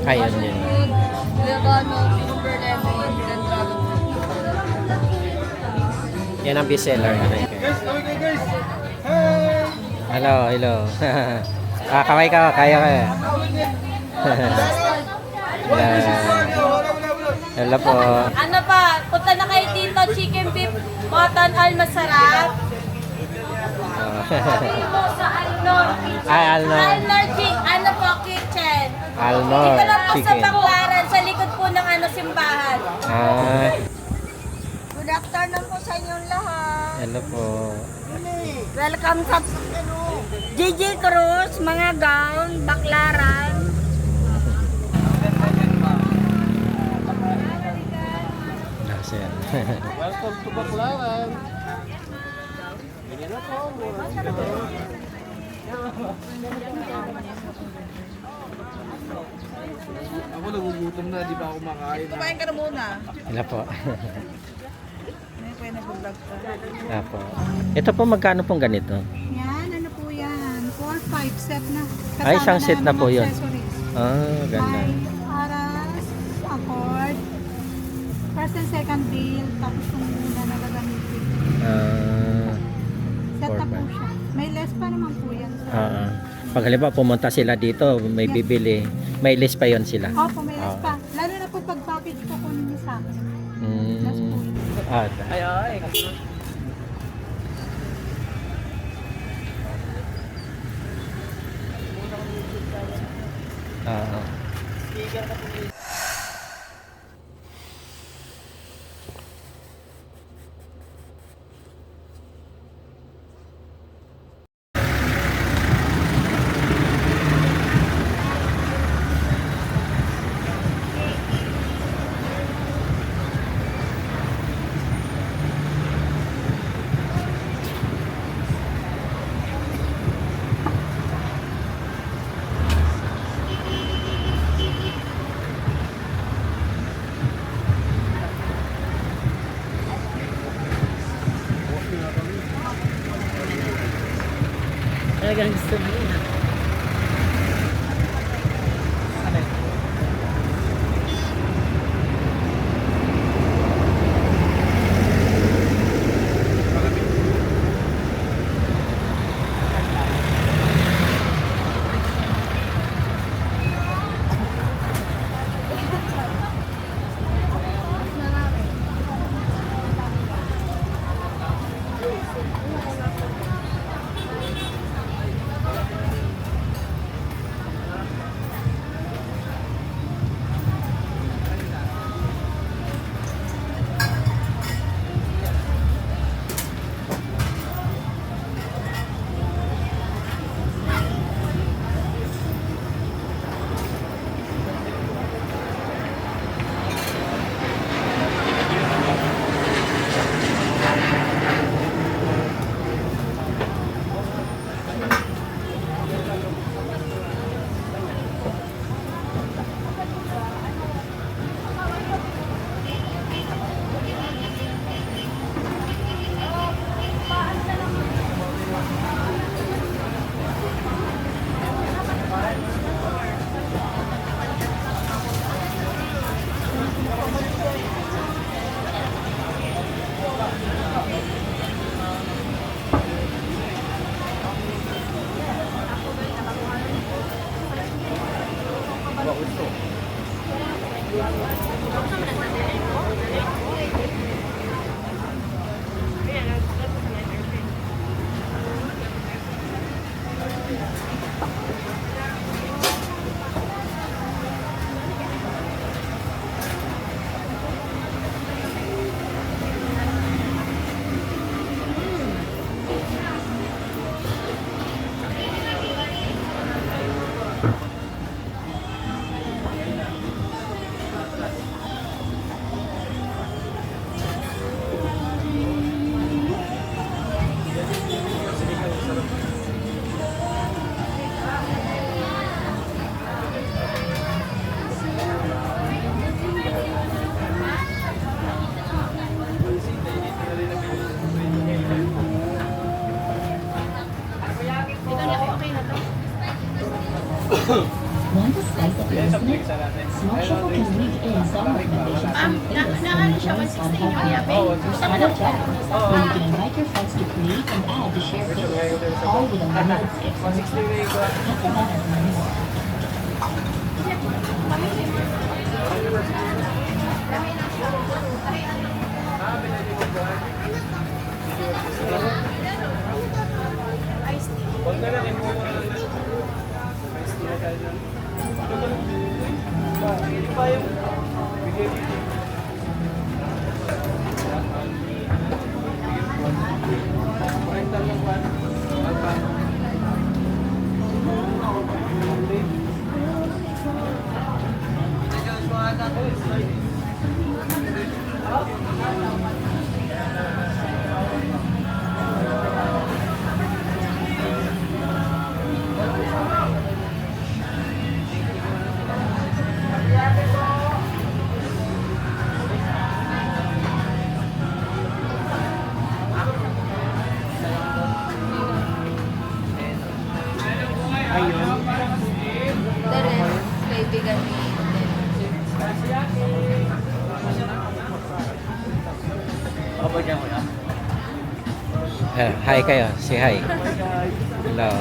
Ayun yun. Fruit, Levano, Cucumber Lemon, and Dragon Fruit. Yan ang bestseller. Guys, okay guys. Hey! Hello, hello. Kaway ka, kaya ka. Hello po. Ano pa? Punta na kayo dito, chicken beef, cotton all masarap. Dito sa Alnor. Alnor. Ano po, kitchen. Alnor Dito lang po sa chicken. Baclaran, sa likod po ng simbahan. Good afternoon po sa inyong lahat. Hello po. Welcome sa JJ Cruz, mga gown, Baclaran. Nasir. Welcome to Baclaran. Ako nagugutom na, di ba ako makain? Kumain ka na muna. Hello po. May pwede na vlog ka. Apo. Ito po magkano pong ganito? Yan, ano po yan? 4-5 set na. Ay, isang set na ng po yun. accessories. Ganda. Ay, aras, accord, first and second bill, tapos kung muna na gagamitin. Set na po 4-5. siya. May less pa naman po yan. Pag halimbawa pumunta sila dito, may bibili, may list pa yon sila. Opo, may less pa. Lalo na po pag package po kunin niyo sa akin. Less po yun. Ay, ay. Talagang gusto mo yun. Want a slice of your listening? Smart Shuffle can weave in song recommendations to your playlist and influence on Podcast Smart Chat, where you can invite your friends to create and add to share playlists, all with unlimited skips and replays. After that and more. Dere, kaibigan ni Hi kayo. Say hi. Hello.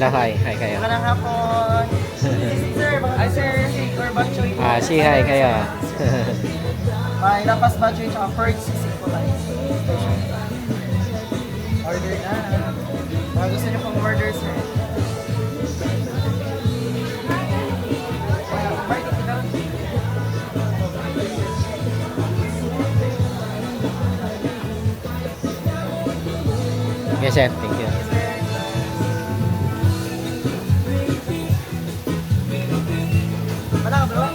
Hello, hi. Hi kayo. Magandang hapon. Sir, baka sir, or batchoy. Say hi kayo. May lapas batchoy tsaka perch sisig po tayo. Order na. Baka gusto niyo pang order, sir. Yes, sir. Thank you. Wala ka, bro?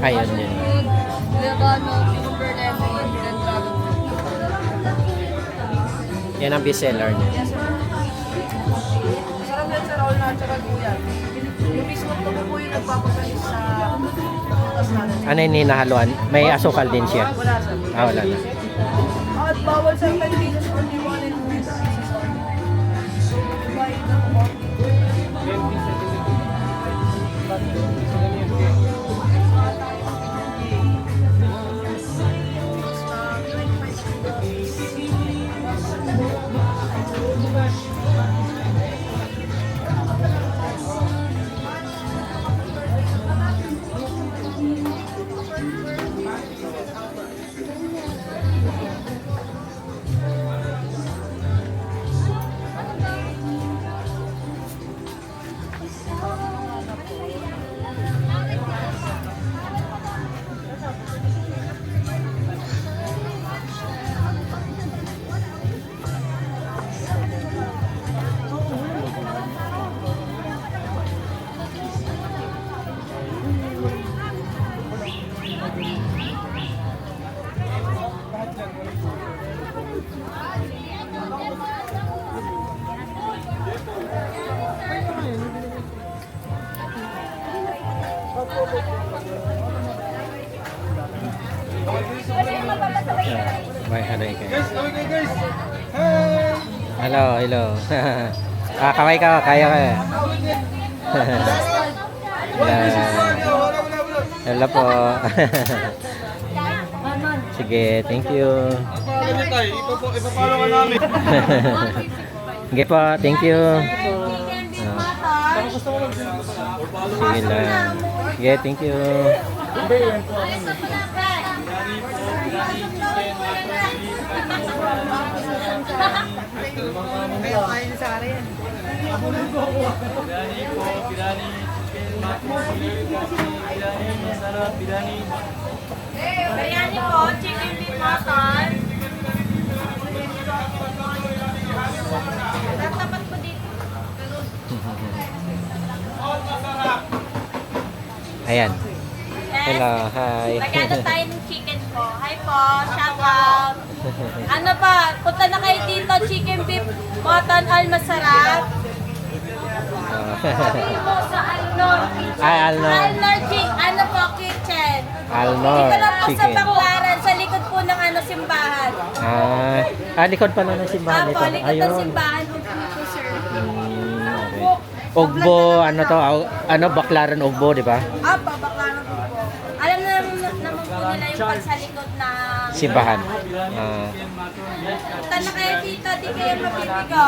Ayun yun. Levano, Pimper Lemon, and Dragon Fruit. Yan ang bestseller niya. Sarap yan sa all natural po yan. Yung mismo ito po yung nagpapagalis sa butas natin. Ano yung hinahaluan? May asukal din siya. Wala sa. Ah, wala na. At bawal sa Pilipinas only 1 and 2 pieces only. Buy the Bye, halay kayo. Guys, kaway kayo guys. Hey! Hello, hello. Kaway ka, kaya ka. Yan. Hello po. Sige, thank you. Paano nyo tayo? Ipapalo ka namin. Sige po, thank you. Sige lang. Sige, thank you. Biryani po, chicken beef mutton. Tatapat po dito. Ayan. Yes. Hello, hi. Nag-ano tayo ng chicken po. Hi po, shout out. Ano pa, punta na kayo dito, chicken beef mutton all masarap. Sabi mo sa Alnor Kitchen. Ay, Alnor. Ano po, kitchen. Alnor Dito lang po sa Chicken. Baclaran, sa likod po ng simbahan. Likod pala ng simbahan Apo, ito. likod ng simbahan po po, sir. Okay. Ugbo, ano to? Baclaran Ugbo, di ba? Apa, Baclaran po po. Alam na naman po nila yung pag sa likod ng Simbahan. Punta na kayo dito, di kayo mapipigo.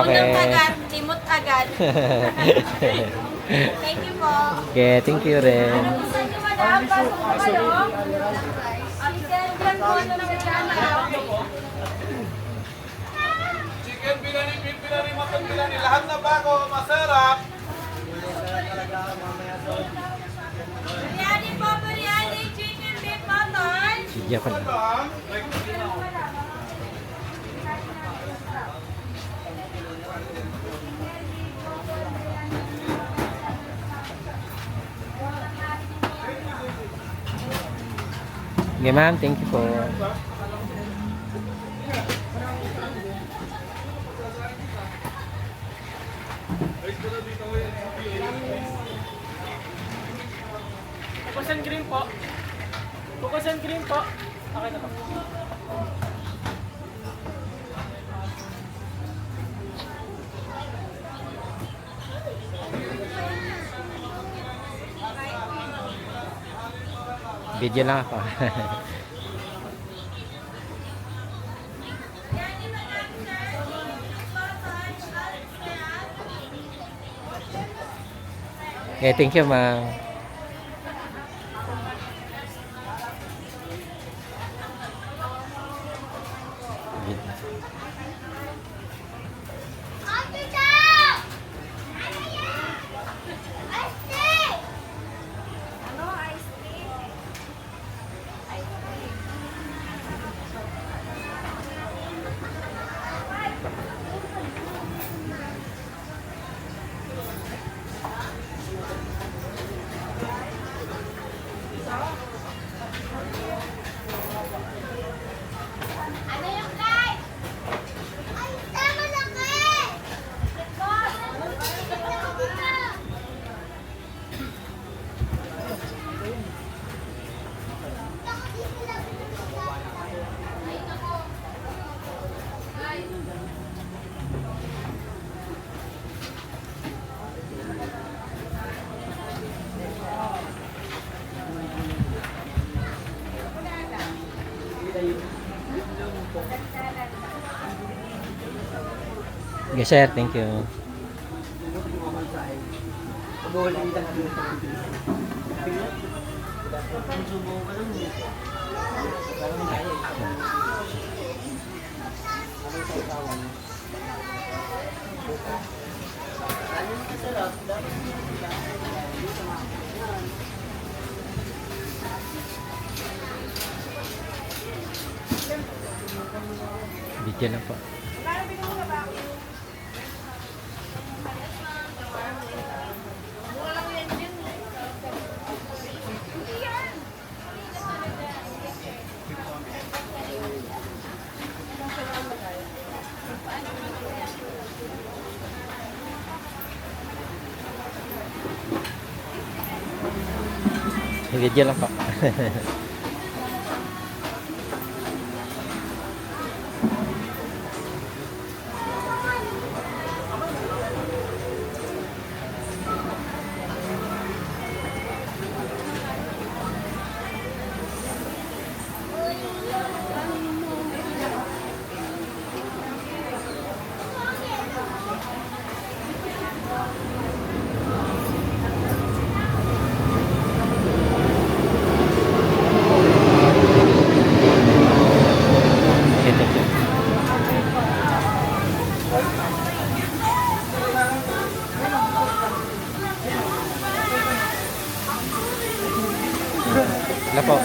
Okay. Unang agad, timot agad. Thank you po. Okay, thank you rin. Gusto niyo madam, pasok po kayo. Chicken, dyan po, ano na Chicken bilani, beef bilani, mutton bilani. Lahat na bago, masarap. Biryani po, biryani, chicken, beef, mutton. Sige pa na. Okay, ma'am. Thank you po. Focus and green po. Focus and green po. Okay na po. Video lang ako. Okay, thank you, ma'am. Sige sir, thank you. Video lang po. Video lang po. Wala po.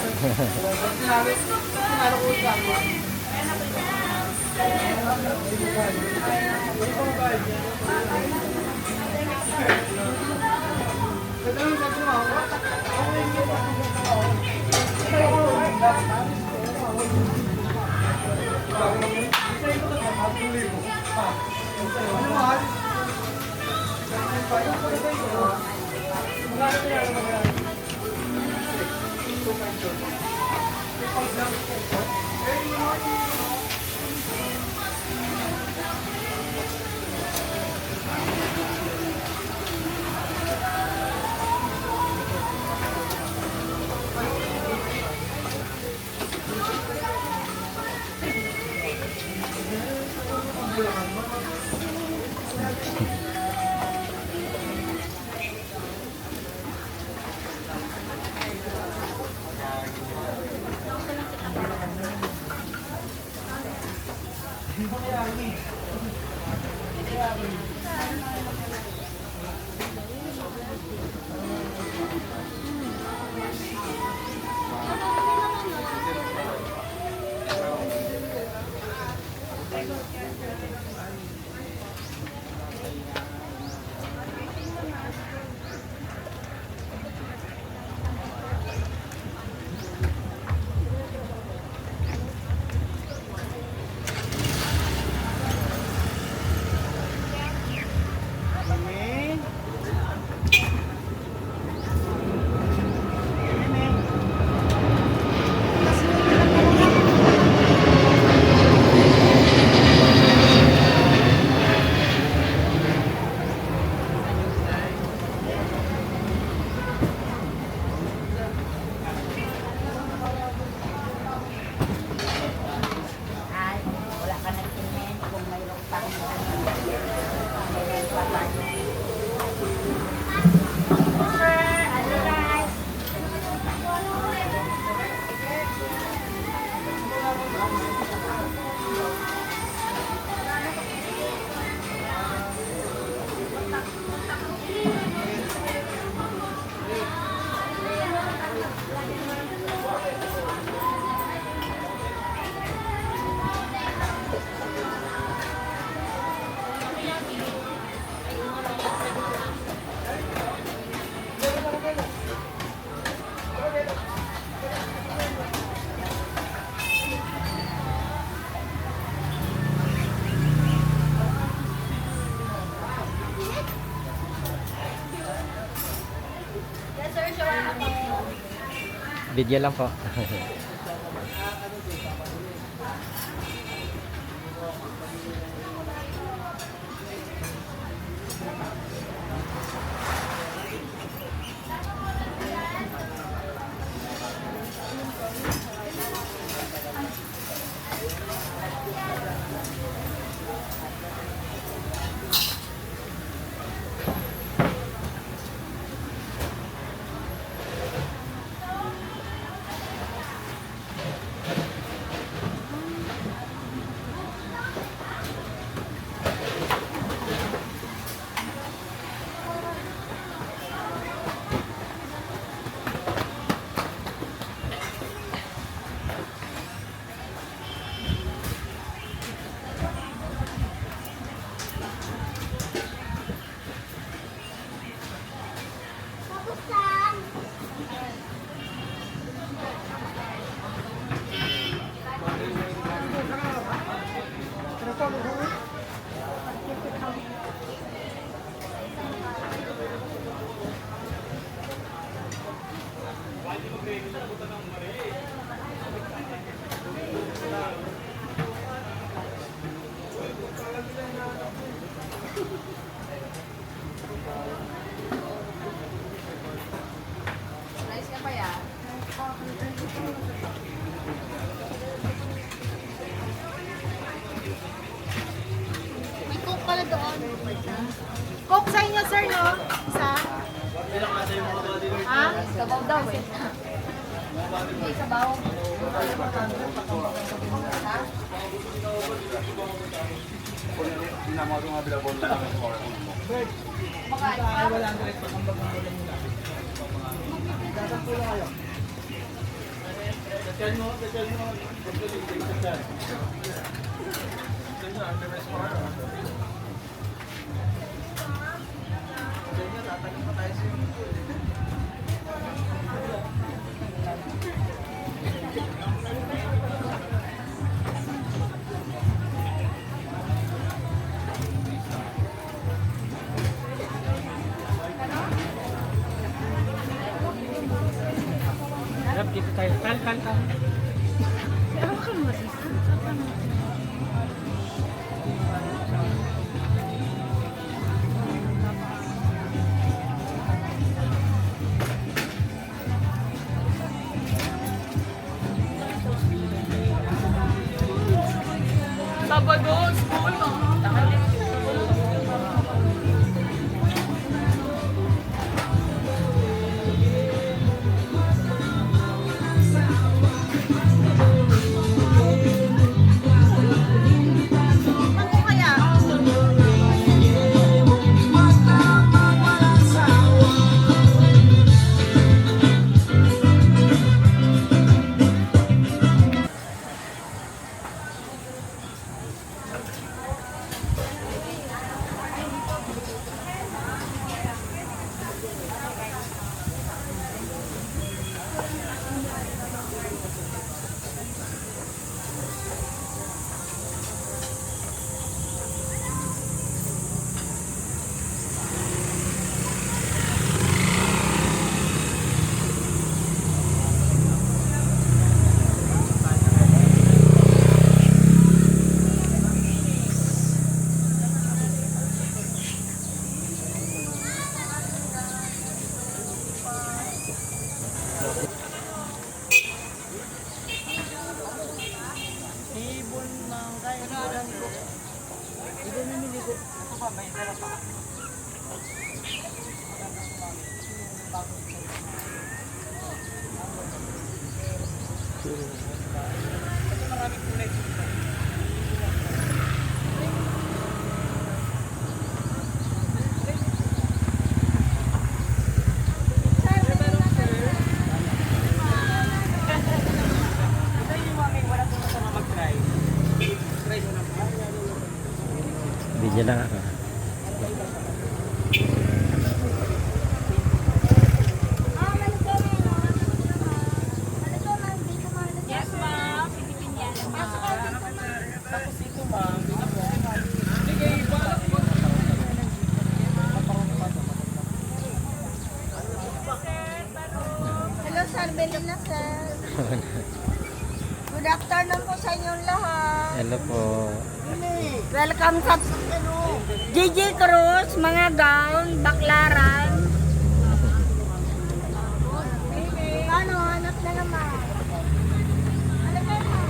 Video lang po. May coke pala doon. Coke sa inyo, sir, no? Isa? Ha? Sabaw daw eh. May sabaw. Harap, dito tayo. Tal. Sabado, school. Ano kaya? Video lang ako. Yes, ma'am. Pilipin yan, ma'am. Tapos ito, ma'am. Hello, sir. Belina, sir. Good afternoon po sa inyong lahat. Hello po. Welcome sa JJ Cruz, mga gown, baklaran. Ano, hanap na naman. Ano ba yun?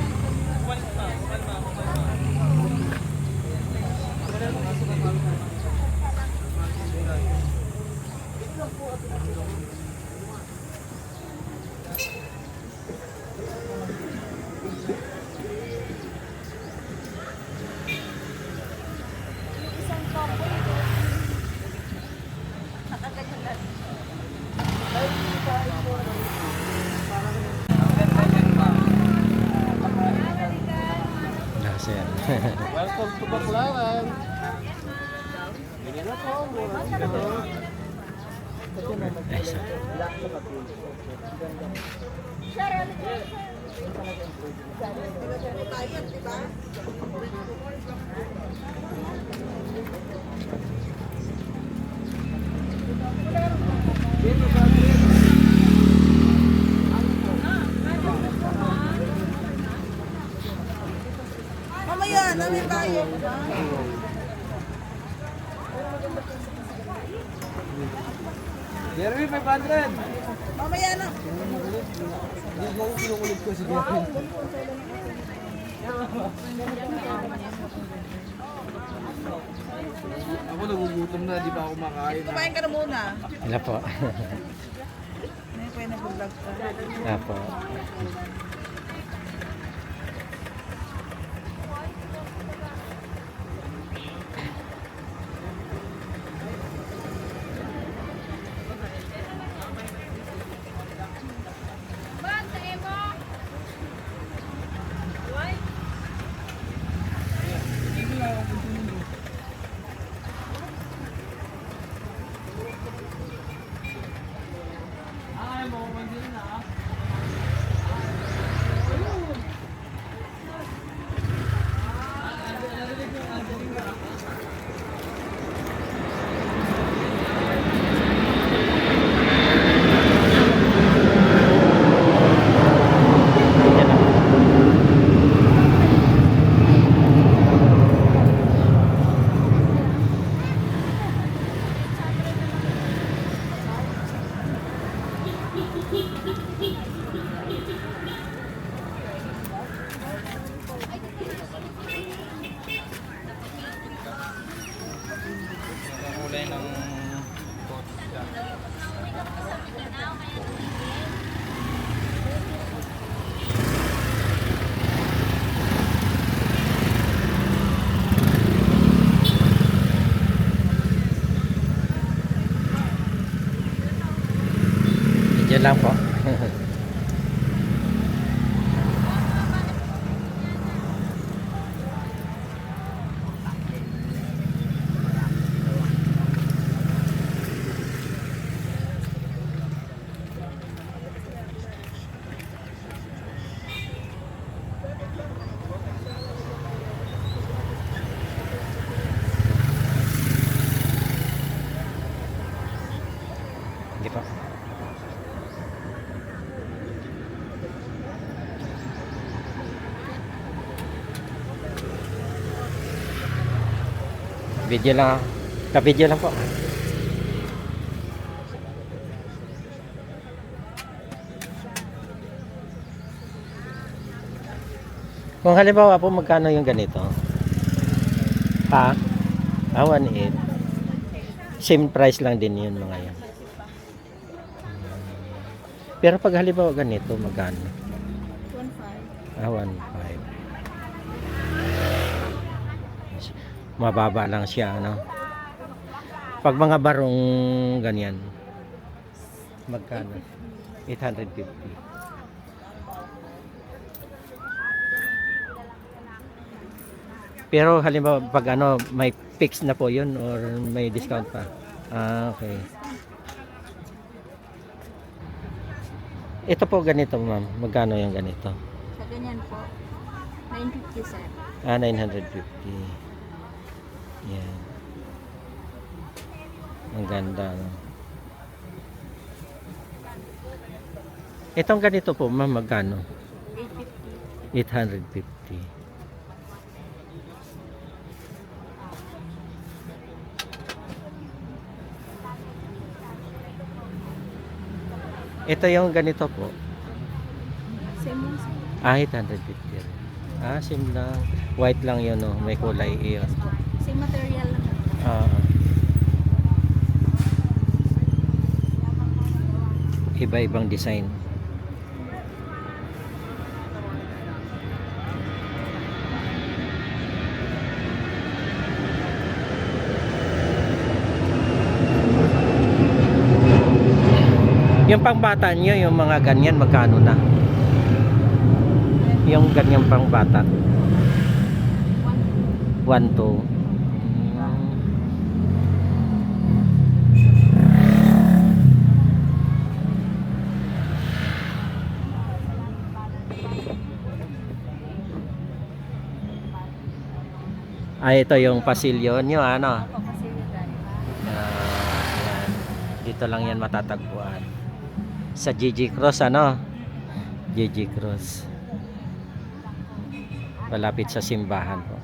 Nasa yan. Welcome to Baclaran. Ayos. Mamaya na. Ako nagugutom na, di pa ako makain. Kumain ka na muna. Wala po. May pwede nag-vlog ka. Wala po. Yan na. Kulay ng Diyan lang po. Hindi po. Video lang. Ka-video lang po. Kung halimbawa po, magkano yung ganito? Ha? 1.8. Same price lang din yun mga yan. Pero pag halimbawa ganito, magkano? 1.5. 1.5. Mababa lang siya, ano? Pag mga barong ganyan, magkano? 850. Pero halimbawa pag ano, may fix na po yun or may discount pa? Ah, okay. Ito po ganito, ma'am. Magkano yung ganito? Sa ganyan po, 950 sir. Ah, 950. Yan. Ang ganda, no? Itong ganito po, ma'am, magkano? 850. 850. Ito yung ganito po. Same lang sir. Ah, 850 rin. Ah, same lang. White lang yun, no? May kulay iyon. Same material lang. Ah. Iba-ibang design. Yung pangbata nyo, yung mga ganyan, magkano na? Yung ganyan pangbata. 1.2. Ito yung pasilyo nyo, ano? Yan. Dito lang yan matatagpuan. Sa GG Cross, ano? GG Cross. Malapit sa simbahan po.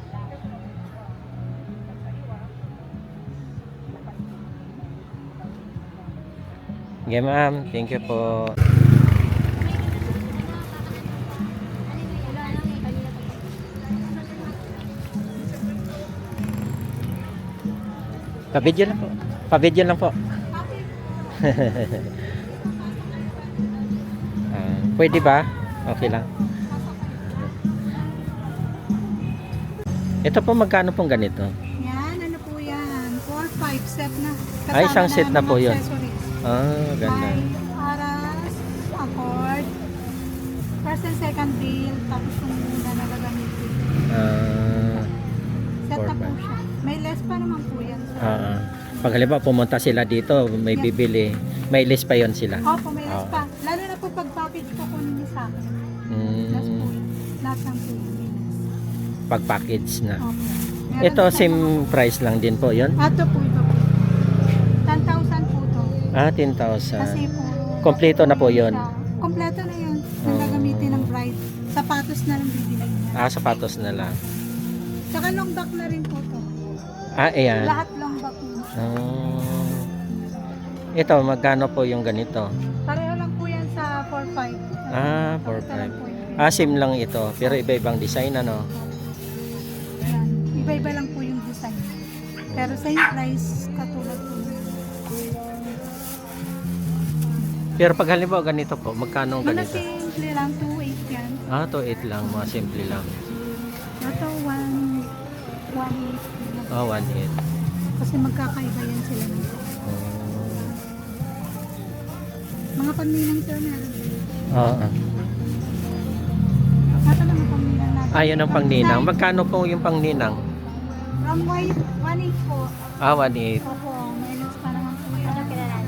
Okay, ma'am. Thank you po. Pa-video lang po. Pa-video lang po. Pwede ba? Okay lang. Ito po, magkano pong ganito? Yan, ano po yan? 4-5 set na. Ay, isang set na mga po yun. accessories. Ganda. May aras, accord, first and second bill, tapos yung muna na gagamitin. Set na po 4-5. siya. May less pa naman po yan. Pag halimbawa pumunta sila dito, may Yes. bibili, may list pa yon sila. Opo, may less Oo. pa. Lalo na po pag package po kunin niyo sa akin. Less po Mm, yun. Lahat ng po yun. may less. pag package na. Opo. Meron Ito, pa same mga- price lang din po yon. Ito po ito po. 10,000 po to. 10,000. Kasi po. Kompleto na po yun. Kompleto na yun. Ang gagamitin ng bride. Sapatos na lang bibili niya. Sapatos na lang. Tsaka long back na rin po to. Ayan. Lahat long back po. Ito, magkano po yung ganito? Pareho lang po yan sa 4-5. 4-5. Same lang ito, pero iba-ibang design, ano? Yan. Iba-iba lang po yung design. Pero same price katulad po. Pero pag halimbawa ganito po, magkano ang Mga ganito? simple lang, 2.8 yan. 2.8 lang, mga simple lang. Ito 1.8. 1.8. Kasi magkakaiba yan sila nito. Mga paninang sir meron. Oo. Ito lang ang paninang natin. Yun ang pangninang. Magkano po yung pangninang? From white, 1.8 po. 1.8. Opo, may less pa naman po yan.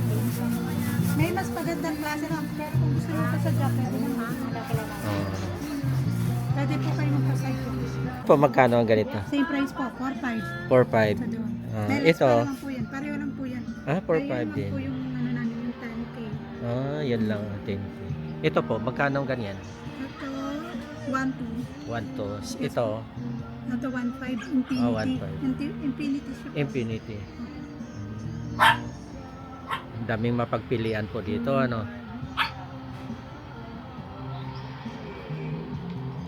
May mas magandang klase lang. Pero kung gusto nyo pa sa jacket, pwede po kayo magpa-side. Po, magkano ang ganito? Same price po, 4.5. 4.5. Sa doon. Ah, May less ito? pa naman po yan. Pareho lang po yan. 4.5 din. Pareho lang po yung ano namin, yung 10K. Yan lang. Ito po, magkano ang ganyan? Ito, 1.2. 1.2. Ito, Ito, 1.5. Infinity. 1.5. Infinity siya po. Infinity. Ang daming mapagpilian po dito, ano?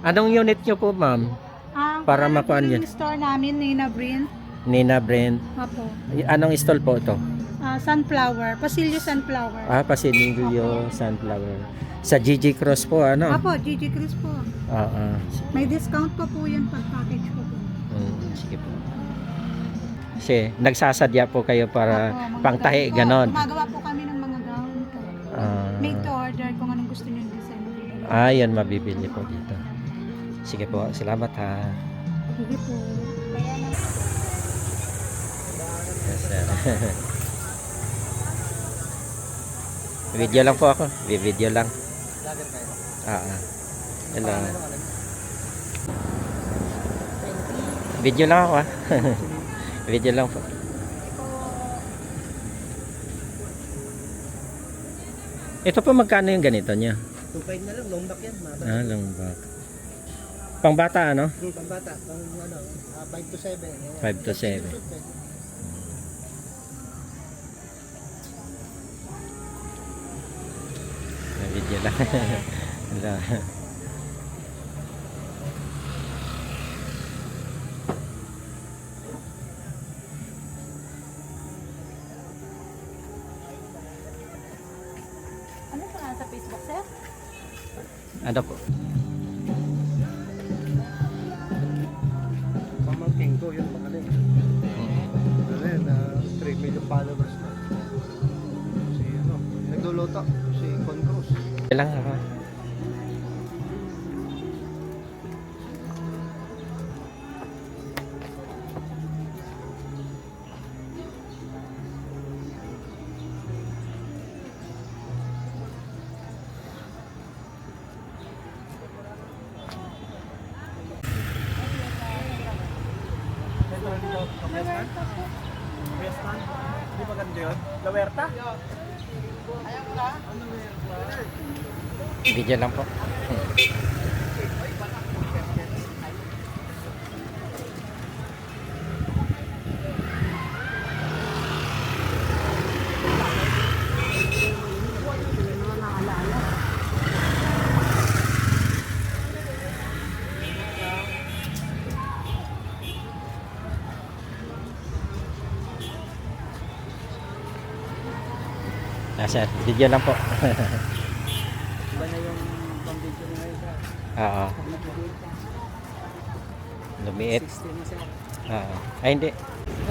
Anong unit nyo po, ma'am? Para Para makuhaan po yan. yung store namin, Nina Brand. Nina Brand. Apo. Anong stall po ito? Sunflower. Pasilyo Sunflower. Pasilio Sunflower. Sa GG Cross po, ano? Apo, Gigi Cruz po. May discount pa po yan pag package ko po. Sige po. Kasi nagsasadya po kayo para Apo, mga pangtahi, gown po. ganon. Gumagawa po kami ng mga gown po. Made to order kung anong gusto nyo yung design. Yan mabibili po dito. Sige po, salamat ha. Sige po. Yes, sir. Video lang po ako. Video lang. Hello. Video lang ako ha. Video lang po. Ito po magkano yung ganito niya? 2.5 na lang, long back yan. Long back. Pang bata ano? Pang bata, pang 5 to 7. 5 to 7. Video lang. Hello. Ano pa sa Facebook, sir? Ano po? Pamangking ko, yun magaling. Magaling, 3 million followers na. Si nagluluto, si Con Cruz. Lang ako. Westman? Hindi maganda yun? La Huerta? Video lang po. Sir, video lang po. Iba na yung pang-video mo ngayon, sir. Oo. Lumiit. 60 na, sir. Oo. Ay, hindi.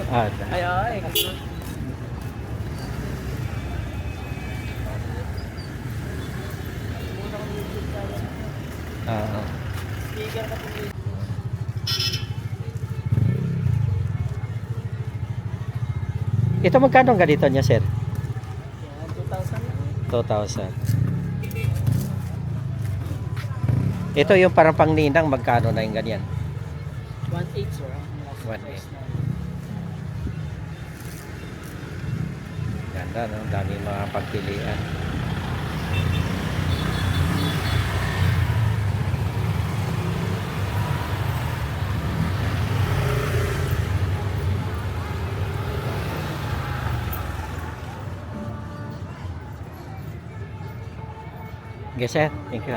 Ah, Ay, ay. oo. Speaker ka po. Ito magkano ang ganito niya, sir? Yan, 2,000 lang. 2,000. Ito yung parang pangninang, magkano na yung ganyan? 1,800, sir. 1,800. Ganda, no? Dami mga pagpilian. Okay, sir. Thank you.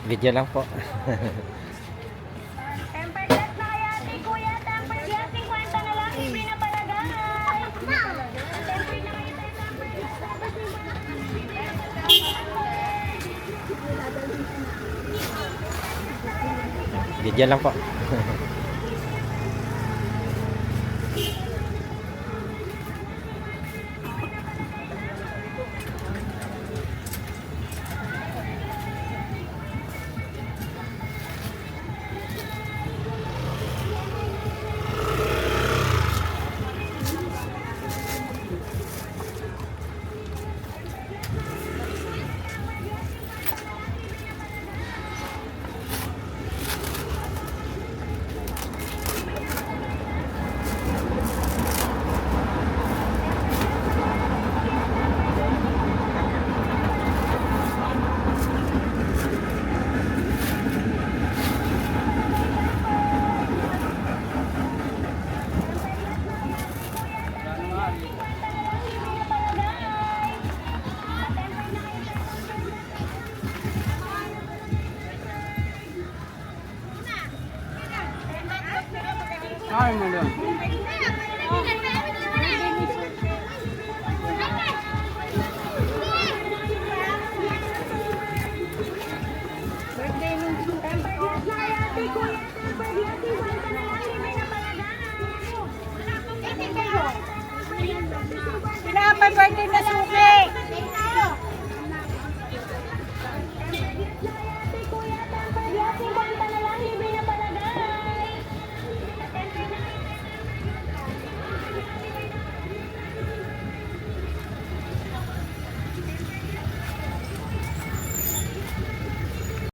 Video lang po. Tempered glass na kaya si Kuya, tempered glass, 50 na lang, libre na palagay. Tempered na kayo tayo, tempered glass, tapos Video lang po. Ay, mo lang. Pinapag-birthday na suki!